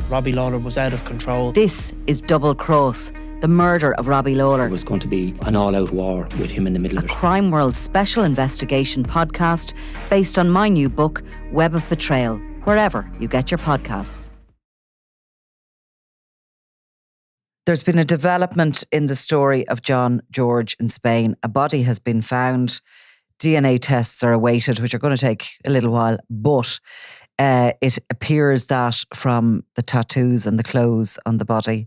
Robbie Lawler was out of control. This is Double Cross, the murder of Robbie Lawler. It was going to be an all-out war with him in the middle of it. Crime World special investigation podcast based on my new book, Web of Betrayal, wherever you get your podcasts. There's been a development in the story of John George in Spain. A body has been found. DNA tests are awaited, which are going to take a little while, but it appears that from the tattoos and the clothes on the body,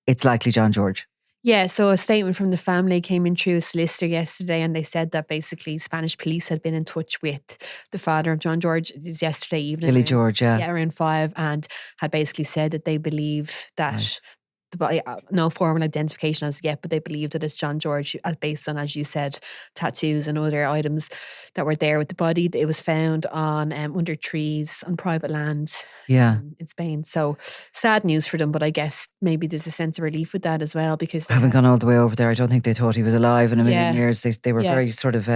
it's likely John George. Yeah, so a statement from the family came in through a solicitor yesterday, and they said that basically Spanish police had been in touch with the father of John George yesterday evening. Billy George, yeah. Around 5, and had basically said that they believe that... Right. The body, no formal identification as yet, but they believe that it's John George, based on, as you said, tattoos and other items that were there with the body. It was found on under trees on private land, in Spain. So sad news for them, but I guess maybe there's a sense of relief with that as well, because I haven't gone all the way over there. I don't think they thought he was alive in a million years. They were very sort of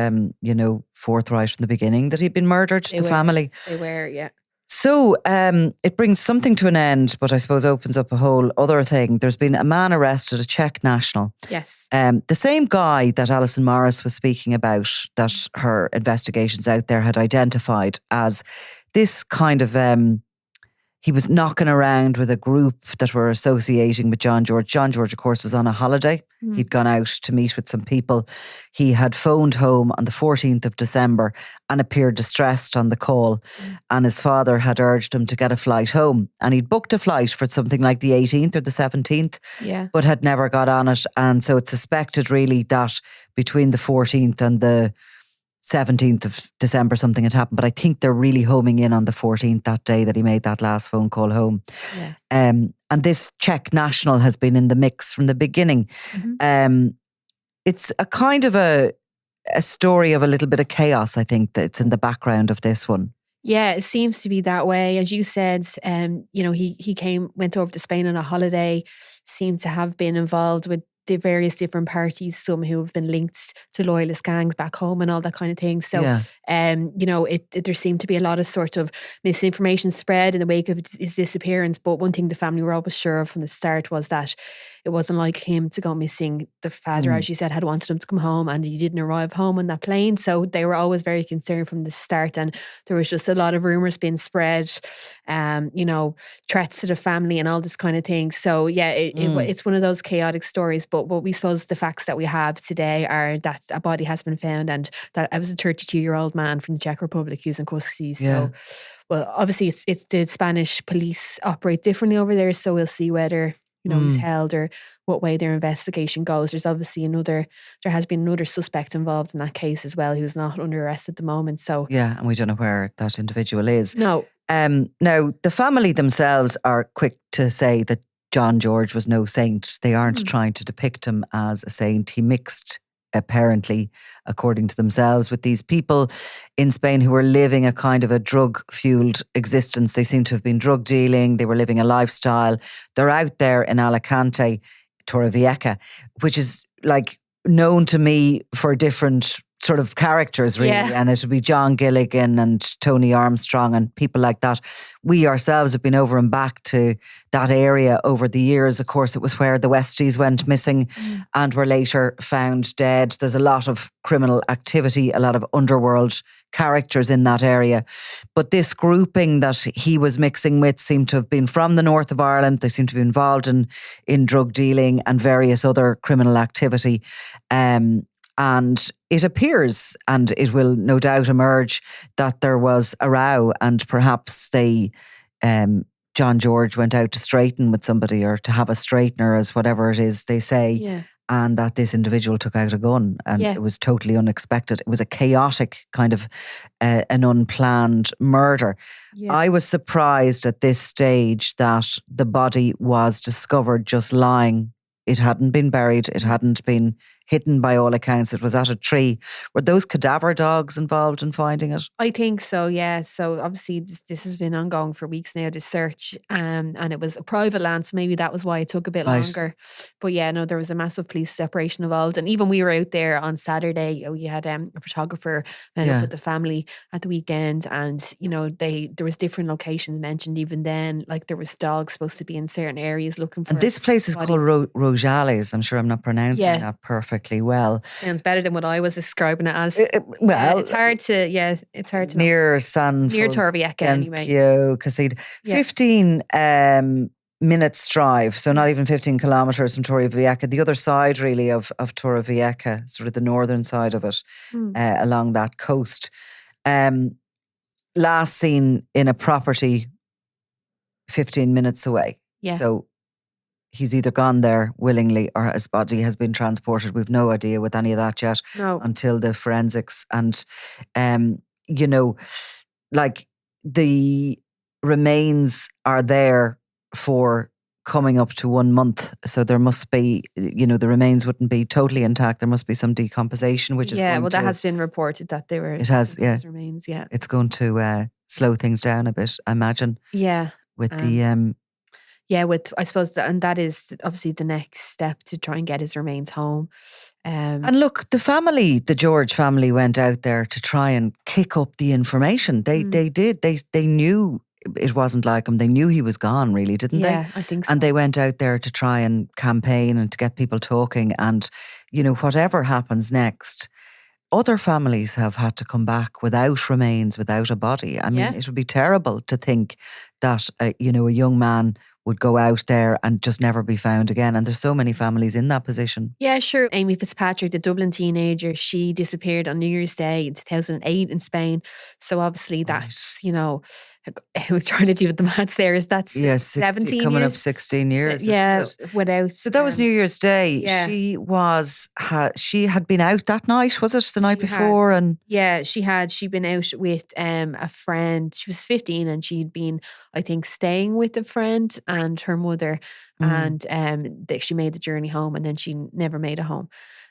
forthright from the beginning that he'd been murdered. Family. They were, yeah. So it brings something to an end, but I suppose opens up a whole other thing. There's been a man arrested, a Czech national. Yes. The same guy that Alison Morris was speaking about, that her investigations out there had identified as this kind of... he was knocking around with a group that were associating with John George. John George, of course, was on a holiday. He'd gone out to meet with some people. He had phoned home on the 14th of December and appeared distressed on the call. And his father had urged him to get a flight home. And he'd booked a flight for something like the 18th or the 17th, but had never got on it. And so it's suspected really that between the 14th and the 17th of December something had happened, but I think they're really homing in on the 14th, that day that he made that last phone call home. And this Czech national has been in the mix from the beginning. It's a kind of a story of a little bit of chaos, I think, that's in the background of this one. Yeah, it seems to be that way. As you said, he went over to Spain on a holiday, seemed to have been involved with the various different parties, some who have been linked to loyalist gangs back home and all that kind of thing. So, there seemed to be a lot of sort of misinformation spread in the wake of his disappearance. But one thing the family were always sure of from the start was that it wasn't like him to go missing. The father, as you said, had wanted him to come home, and he didn't arrive home on that plane. So they were always very concerned from the start. And there was just a lot of rumours being spread, threats to the family and all this kind of thing. So it's one of those chaotic stories. But what we suppose the facts that we have today are that a body has been found, and that it was a 32-year-old man from the Czech Republic who's in custody. So, well, obviously it's the Spanish police operate differently over there. So we'll see whether he's held or what way their investigation goes. There's obviously there has been another suspect involved in that case as well, who's not under arrest at the moment. So and we don't know where that individual is. No. Now, the family themselves are quick to say that John George was no saint. They aren't trying to depict him as a saint. He mixed, apparently, according to themselves, with these people in Spain who were living a kind of a drug-fueled existence. They seem to have been drug dealing. They were living a lifestyle. They're out there in Alicante, Torrevieja, which is like known to me for different sort of characters, really. And it would be John Gilligan and Tony Armstrong and people like that. We ourselves have been over and back to that area over the years. Of course, it was where the Westies went missing and were later found dead. There's a lot of criminal activity, a lot of underworld characters in that area. But this grouping that he was mixing with seemed to have been from the north of Ireland. They seem to be involved in drug dealing and various other criminal activity. And it appears, and it will no doubt emerge, that there was a row, and perhaps John George went out to straighten with somebody, or to have a straightener, as whatever it is they say, and that this individual took out a gun, and it was totally unexpected. It was a chaotic kind of an unplanned murder. I was surprised at this stage that the body was discovered just lying. It hadn't been buried. It hadn't been hidden by all accounts. It was at a tree. Were those cadaver dogs involved in finding it? I think so, yeah. So obviously this has been ongoing for weeks now, this search. And it was a private land, so maybe that was why it took a bit Right. longer. But yeah, no, there was a massive police separation involved. And even we were out there on Saturday. We had a photographer up Yeah. with the family at the weekend, and there was different locations mentioned even then. Like there was dogs supposed to be in certain areas looking for. And this place is body. called Rojales. I'm sure I'm not pronouncing Yeah. that perfectly well. Sounds better than what I was describing it as. Well, it's hard to know. near San Near Torrevieja anyway. Cassid. Yeah. 15 minutes drive, so not even 15 kilometres from Torrevieja. The other side, really, of Torrevieja, sort of the northern side of it, along that coast. Last seen in a property 15 minutes away. Yeah. So he's either gone there willingly or his body has been transported. We've no idea with any of that yet until the forensics. And, like the remains are there for coming up to 1 month. So there must be, the remains wouldn't be totally intact. There must be some decomposition, which is going that has been reported that they were. It has, yeah. Remains, yeah. It's going to slow things down a bit, I imagine. Yeah. With the I suppose and that is obviously the next step to try and get his remains home. And look, the George family went out there to try and kick up the information. They did. They knew it wasn't like him. They knew he was gone, really, didn't they? Yeah, I think so. And they went out there to try and campaign and to get people talking. And, whatever happens next, other families have had to come back without remains, without a body. I mean, it would be terrible to think that, a young man would go out there and just never be found again. And there's so many families in that position. Yeah, sure. Amy Fitzpatrick, the Dublin teenager, she disappeared on New Year's Day in 2008 in Spain. So obviously that's, I was trying to do the maths there. Is that 17 coming years? up 16 years. Yeah, without. So that was New Year's Day. Yeah. She had been out that night, was it? The night before? And yeah, she'd been out with a friend. She was 15 and she'd been, I think, staying with a friend and her mother. And she made the journey home and then she never made it home.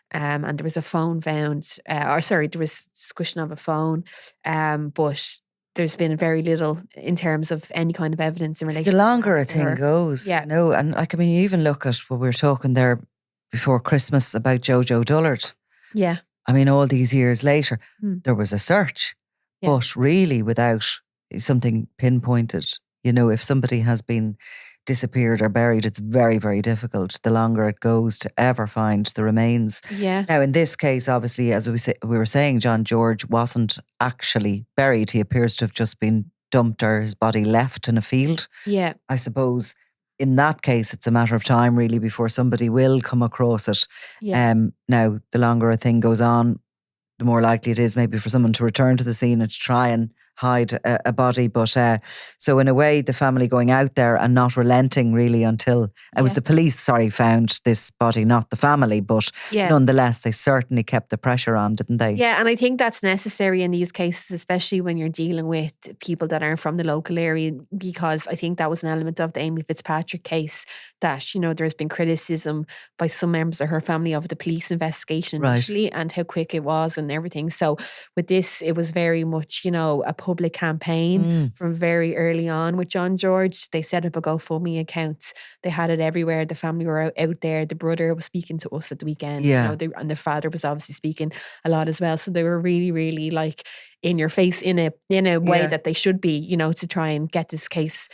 And there was a phone found, there was discussion of a phone, but there's been very little in terms of any kind of evidence in relation. The longer a to thing her. goes, Yeah. and you even look at what we were talking there before Christmas about Jojo Dullard. Yeah. I mean, all these years later, there was a search, but really without something pinpointed. If somebody has been disappeared or buried, it's very, very difficult the longer it goes to ever find the remains. Yeah. Now, in this case, obviously, as we were saying, John George wasn't actually buried. He appears to have just been dumped or his body left in a field. Yeah. I suppose in that case, it's a matter of time really before somebody will come across it. Yeah. Now, the longer a thing goes on, the more likely it is maybe for someone to return to the scene and to try and hide a body. But so in a way, the family going out there and not relenting really until it was the police, found this body, not the family. But nonetheless, they certainly kept the pressure on, didn't they? Yeah, and I think that's necessary in these cases, especially when you're dealing with people that aren't from the local area, because I think that was an element of the Amy Fitzpatrick case that, there's been criticism by some members of her family of the police investigation initially and how quick it was and everything. So with this, it was very much, a public campaign from very early on with John George. They set up a GoFundMe account. They had it everywhere. The family were out there. The brother was speaking to us at the weekend. And the father was obviously speaking a lot as well. So they were really, really like in your face in a way that they should be, to try and get this case.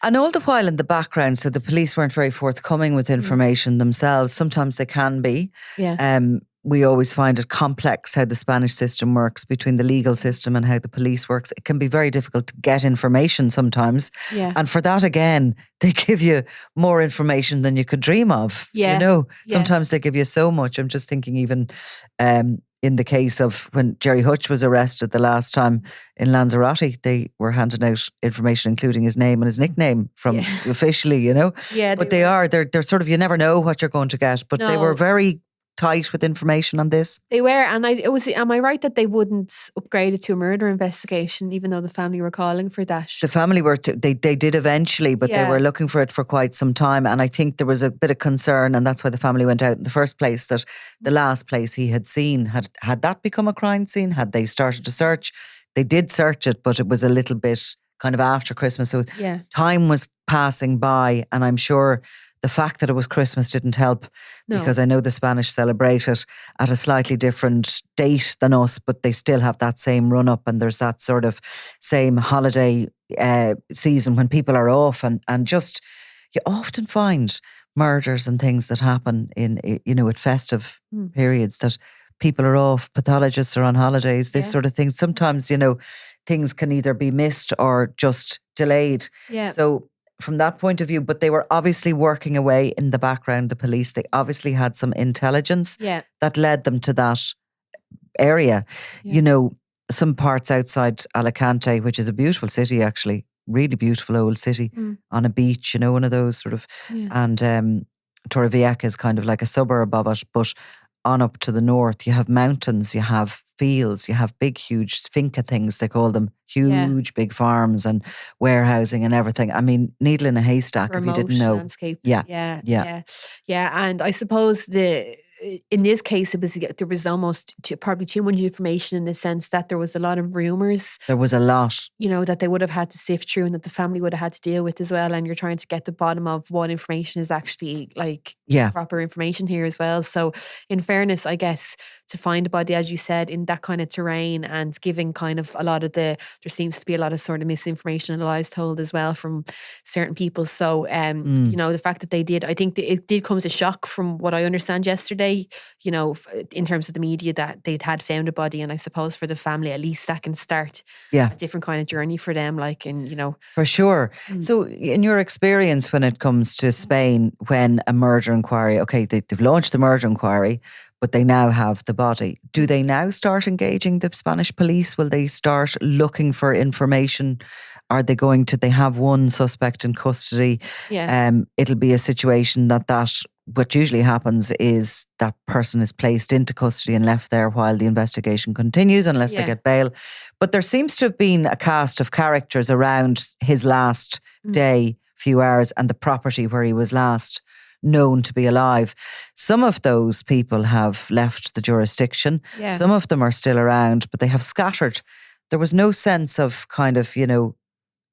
And all the while in the background, so the police weren't very forthcoming with information themselves. Sometimes they can be. Yeah. We always find it complex how the Spanish system works between the legal system and how the police works. It can be very difficult to get information sometimes. Yeah. And for that, again, they give you more information than you could dream of. Yeah. Sometimes they give you so much. I'm just thinking even in the case of when Jerry Hutch was arrested the last time in Lanzarote, they were handing out information, including his name and his nickname from officially, Yeah. But they're sort of, you never know what you're going to get. But they were very tight with information on this? They were, and am I right that they wouldn't upgrade it to a murder investigation, even though the family were calling for that? The family they did eventually, but they Yeah. were looking for it for quite some time. And I think there was a bit of concern, and that's why the family went out in the first place, that the last place he had seen, had that become a crime scene? Had they started to search? They did search it, but it was a little bit kind of after Christmas. So Yeah. time was passing by, and I'm sure the fact that it was Christmas didn't help, No. because I know the Spanish celebrate it at a slightly different date than us, but they still have that same run up, and there's that sort of same holiday season when people are off, and just you often find murders and things that happen in at festive periods, that people are off, pathologists are on holidays, this sort of thing. Sometimes things can either be missed or just delayed. Yeah. So from that point of view, but they were obviously working away in the background, the police. They obviously had some intelligence that led them to that area. Yeah. Some parts outside Alicante, which is a beautiful city, actually, really beautiful old city on a beach, one of those sort of, and Torrevieja is kind of like a suburb of it, but on up to the north, you have mountains, you have fields, you have big, huge finca things, they call them, huge, big farms and warehousing and everything. I mean, needle in a haystack, Remote if you didn't know. landscape. Yeah. Yeah. And I suppose in this case, there was almost probably too much information, in the sense that there was a lot of rumours. There was a lot. That they would have had to sift through, and that the family would have had to deal with as well. And you're trying to get the bottom of what information is actually proper information here as well. So in fairness, I guess, to find a body, as you said, in that kind of terrain, and giving kind of a lot of there seems to be a lot of sort of misinformation and lies told as well from certain people. So, the fact that they did, I think it did come as a shock from what I understand yesterday, in terms of the media, that they'd had found a body. And I suppose for the family, at least that can start a different kind of journey for them, For sure. So in your experience, when it comes to Spain, when a murder inquiry, okay, they've launched the murder inquiry, but they now have the body. Do they now start engaging the Spanish police? Will they start looking for information? Are they going to, they have one suspect in custody? Yeah. It'll be a situation that what usually happens is that person is placed into custody and left there while the investigation continues, unless they get bail. But there seems to have been a cast of characters around his last day, few hours, and the property where he was last known to be alive. Some of those people have left the jurisdiction. Yeah. Some of them are still around, but they have scattered. There was no sense of kind of,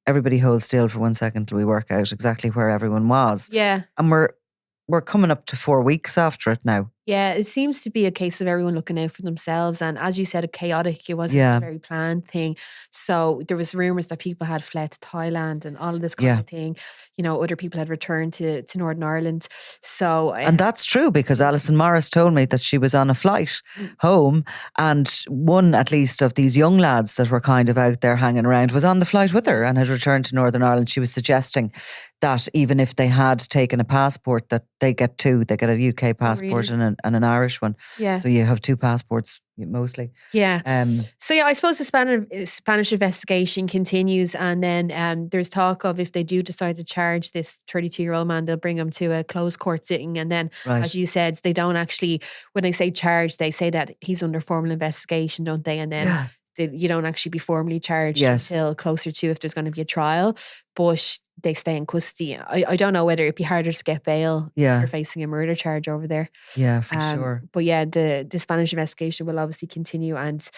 everybody hold still for 1 second till we work out exactly where everyone was. Yeah. And we're coming up to 4 weeks after it now. Yeah, it seems to be a case of everyone looking out for themselves. And as you said, a chaotic, it wasn't a very planned thing. So there was rumours that people had fled to Thailand and all of this kind of thing. Other people had returned to Northern Ireland. So and that's true, because Alison Morris told me that she was on a flight home, and one at least of these young lads that were kind of out there hanging around was on the flight with her and had returned to Northern Ireland. She was suggesting that even if they had taken a passport, that they get two. They get a UK passport and an Irish one. Yeah. So you have two passports mostly. Yeah. I suppose the Spanish investigation continues, and then there's talk of, if they do decide to charge this 32-year-old man, they'll bring him to a closed court sitting. And then, as you said, they don't actually, when they say charge, they say that he's under formal investigation, don't they? And then you don't actually be formally charged until closer to, if there's going to be a trial. But they stay in custody. I don't know whether it'd be harder to get bail if you're facing a murder charge over there. Yeah, for sure. But the Spanish investigation will obviously continue, and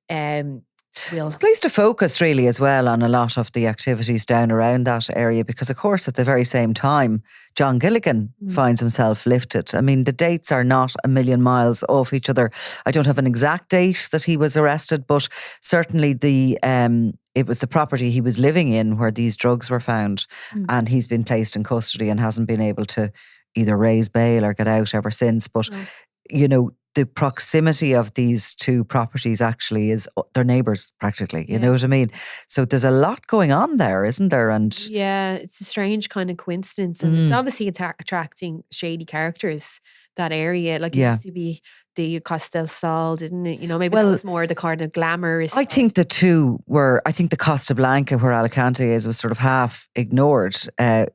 it's a place to focus really as well on a lot of the activities down around that area, because of course at the very same time John Gilligan finds himself lifted. I mean, the dates are not a million miles off each other. I don't have an exact date that he was arrested, but certainly it was the property he was living in where these drugs were found, and he's been placed in custody and hasn't been able to either raise bail or get out ever since. But the proximity of these two properties actually is their neighbours practically, you know what I mean? So there's a lot going on there, isn't there? And it's a strange kind of coincidence, and it's obviously attracting shady characters, that area. Like it used to be the Costa del Sol, didn't it? Maybe that was more the kind of glamorous. I think the two were, I think the Costa Blanca where Alicante is was sort of half ignored. I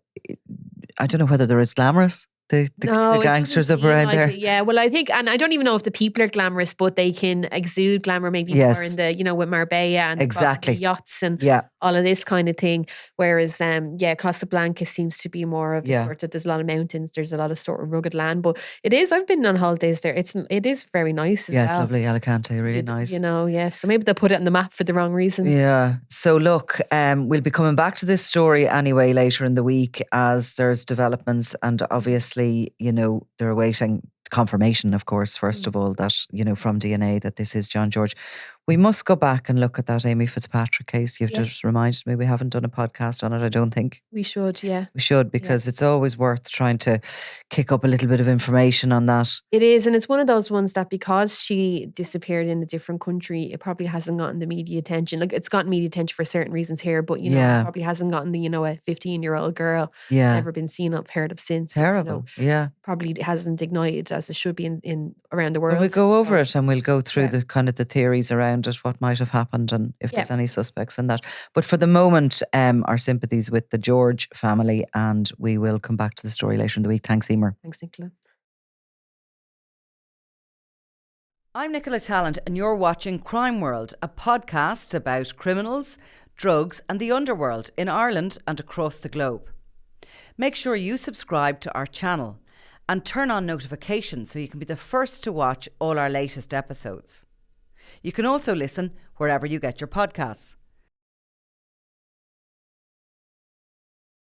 don't know whether they're as glamorous No, it gangsters doesn't up around seem like there. it. Yeah, well, I think, and I don't even know if the people are glamorous, but they can exude glamour maybe Yes. more in the, you know, with Marbella and Exactly. the yachts and Yeah. all of this kind of thing. Whereas, Costa Blanca seems to be more of a Yeah. sort of, there's a lot of mountains, there's a lot of sort of rugged land, but I've been on holidays there. It is very nice as Yeah, it's well. lovely. Alicante, really nice. You know, yes. So maybe they'll put it on the map for the wrong reasons. Yeah. So look, we'll be coming back to this story anyway later in the week as there's developments, and obviously, you know, they're awaiting confirmation, of course, first of all, that, you know, from DNA that this is John George. We must go back and look at that Amy Fitzpatrick case. You've just reminded me we haven't done a podcast on it, I don't think. We should, yeah. We should, because it's always worth trying to kick up a little bit of information on that. It is, and it's one of those ones that because she disappeared in a different country, it probably hasn't gotten the media attention. Like, it's gotten media attention for certain reasons here, but you know, it probably hasn't gotten the, you know, a 15-year-old girl never been seen or heard of since. Terrible. You know, probably hasn't ignited as it should be in around the world. We'll go over it and we'll go through the kind of the theories around it, what might have happened, and if there's any suspects in that. But for the moment, our sympathies with the George family, and we will come back to the story later in the week. Thanks, Eimear. Thanks, Nicola. I'm Nicola Tallant, and you're watching Crime World, a podcast about criminals, drugs, and the underworld in Ireland and across the globe. Make sure you subscribe to our channel and turn on notifications so you can be the first to watch all our latest episodes. You can also listen wherever you get your podcasts.